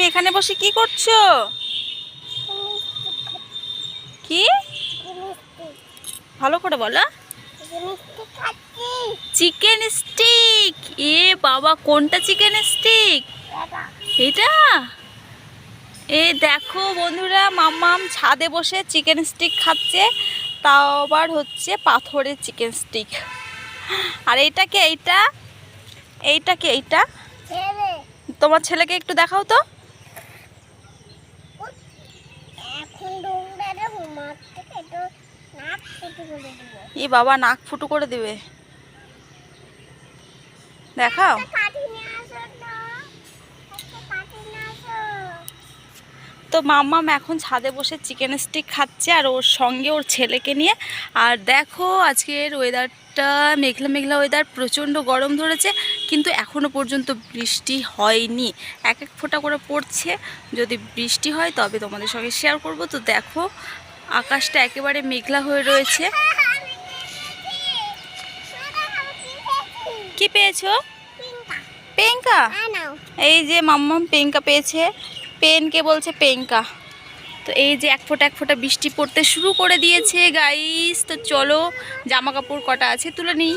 তুমি এখানে বসে কি করছো? কি ভালো করে বলো। Chicken stick. এ বাবা, কোনটা চিকেন স্টিক? এটা। এই দেখো বন্ধুরা, মাম্মাম ছাদে বসে চিকেন স্টিক খাচ্ছে, তাও আবার হচ্ছে পাথরের চিকেন স্টিক। আর এইটাকে এইটা এইটাকে এইটা তোমার ছেলেকে একটু দেখাও তো। ই বাবা, নাক ফুটো করে দিবে, দেখাও। তো মাম্মাম এখন ছাদে বসে চিকেন স্টিক খাচ্ছে আর ওর সঙ্গে ওর ছেলেকে নিয়ে। আর দেখো আজকের ওয়েদারটা মেঘলা মেঘলা ওয়েদার, প্রচণ্ড গরম ধরেছে, কিন্তু এখনও পর্যন্ত বৃষ্টি হয়নি। এক এক ফোঁটা করে পড়ছে। যদি বৃষ্টি হয় তবে তোমাদের সঙ্গে শেয়ার করব। তো দেখো আকাশটা একেবারে মেঘলা হয়ে রয়েছে। কি পেয়েছো? পেঙ্কা। এই যে মাম্মাম পেঙ্কা পেয়েছে, পেনকে বলছে পেঙ্কা। তো এই যে এক ফোঁটা বৃষ্টি পড়তে শুরু করে দিয়েছে গাইস। তো চলো জামা কাপড় কটা আছে তুলে নিই।